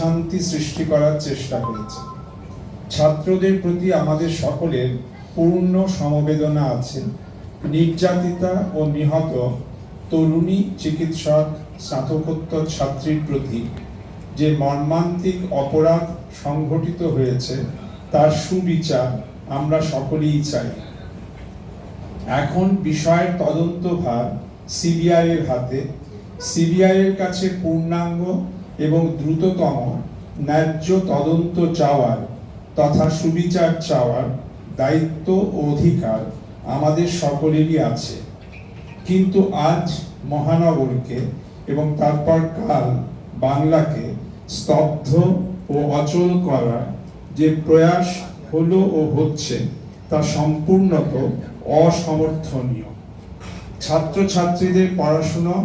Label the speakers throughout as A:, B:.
A: অশান্তি সৃষ্টি করার চেষ্টা করেছে। ছাত্রদের প্রতি আমাদের সকলের পূর্ণ সমবেদনা আছে। নির্যাতিতা ও নিহত তরুণী চিকিৎসক স্নাতকোত্তর ছাত্রীর প্রতি যে মর্মান্তিক অপরাধ সংঘটিত হয়েছে তার সুবিচার আমরা সকলেই চাই। এখন বিষয়ের তদন্তভার সিবিআই এর হাতে। সিবিআই এর কাছে পূর্ণাঙ্গ এবং দ্রুততম ন্যায্য তদন্ত চাওয়ার তথা সুবিচার চাওয়ার দায়িত্ব ও অধিকার আমাদের সকলেরই আছে। কিন্তু আজ মহানগরকে এবং তারপর কাল বাংলাকে স্তব্ধ ও অচল করার যে প্রয়াস হলো ও হচ্ছে তা সম্পূর্ণত অসমর্থনীয়। ছাত্রছাত্রীদের পড়াশোনা,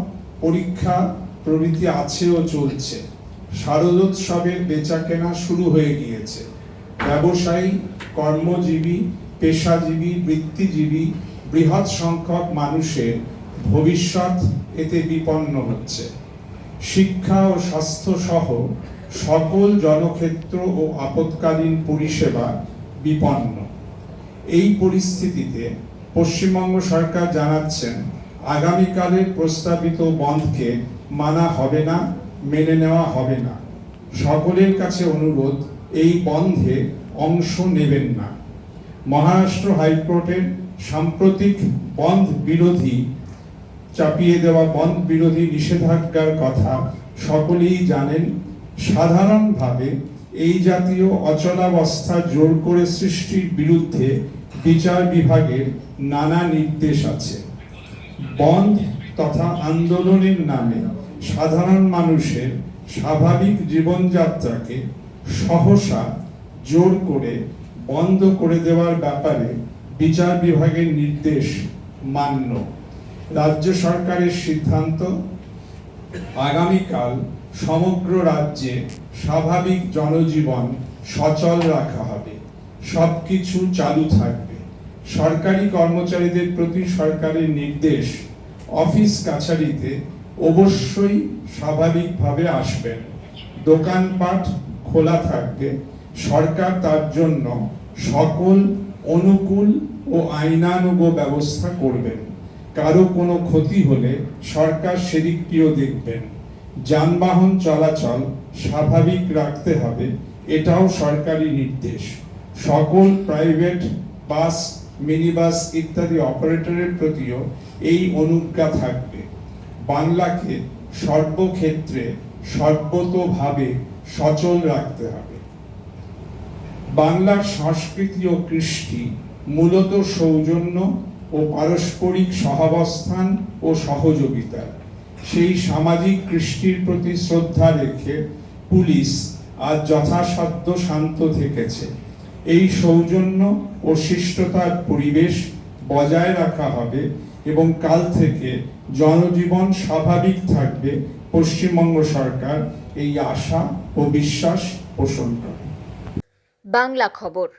A: পরীক্ষা প্রভৃতি আছে ও চলছে। শারদোৎসবের বেচাকেনা শুরু হয়ে গিয়েছে। ব্যবসায়ী, কর্মজীবী, পেশাজীবী, বৃত্তিজীবী বৃহৎ সংখ্যক মানুষের ভবিষ্যৎ এতে বিপন্ন হচ্ছে। শিক্ষা ও স্বাস্থ্য সহ সকল জনক্ষেত্র ও আপৎকালীন পরিষেবা বিপন্ন। এই পরিস্থিতিতে পশ্চিমবঙ্গ সরকার জানাচ্ছেন আগামীকালের প্রস্তাবিত বন্ধকে মানা হবে না, মেনে নেওয়া হবে না। সকলের কাছে অনুরোধ, এই বন্ধে অংশ নেবেন না। মহারাষ্ট্র হাইকোর্টের সাম্প্রতিক বন্ধ বিরোধী চাপিয়ে দেওয়া বন্ধ বিরোধী নিষেধাজ্ঞার কথা সকলেই জানেন। সাধারণভাবে এই জাতীয় অচলাবস্থা জোর করে সৃষ্টির বিরুদ্ধে বিচার বিভাগের নানা নির্দেশ আছে। বন্ধ তথা আন্দোলনের নামে সাধারণ মানুষের স্বাভাবিক জীবনযাত্রাকে সহসা জোর করে বন্ধ করে দেওয়ার ব্যাপারে বিচার বিভাগের নির্দেশ মান্য। রাজ্য সরকারের সিদ্ধান্ত, আগামীকাল সমগ্র রাজ্যে স্বাভাবিক জনজীবন সচল রাখা হবে, সবকিছু চালু থাকবে। সরকারি কর্মচারীদের প্রতি সরকারের নির্দেশ, অফিস কাছারিতে অবশ্যই স্বাভাবিকভাবে আসবেন। দোকানপাট খোলা থাকবে। সরকার তার জন্য সকল অনুকূল ও আইনানুগ ব্যবস্থা করবেন। কারো কোনো ক্ষতি হলে সরকার সেদিকটিও দেখবেন। যানবাহন চলাচল স্বাভাবিক রাখতে হবে, এটাও সরকারি নির্দেশ। সকল প্রাইভেট বাস, মিনি বাস ইত্যাদি অপারেটরের প্রতিও এই অনুজ্ঞা থাকবে। বাংলাকে সর্বক্ষেত্রে সর্বতোভাবে সচল রাখতে হবে। বাংলার সংস্কৃতি ও কৃষ্টি মূলত সৌজন্য ও পারস্পরিক সহাবস্থান ও সহযোগিতা। সেই সামাজিক কৃষ্টির প্রতি শ্রদ্ধা রেখে পুলিশ আজ যথাসাধ্য শান্ত থেকেছে। এই সৌজন্য ও শিষ্টতার পরিবেশ বজায় রাখা হবে এবং কাল থেকে জনজীবন স্বাভাবিক থাকবে। পশ্চিমবঙ্গ সরকার এই আশা ও বিশ্বাস পোষণ করে।
B: বাংলা খবর,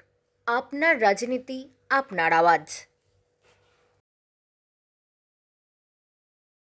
B: আপনার রাজনীতি, আপনার আওয়াজ।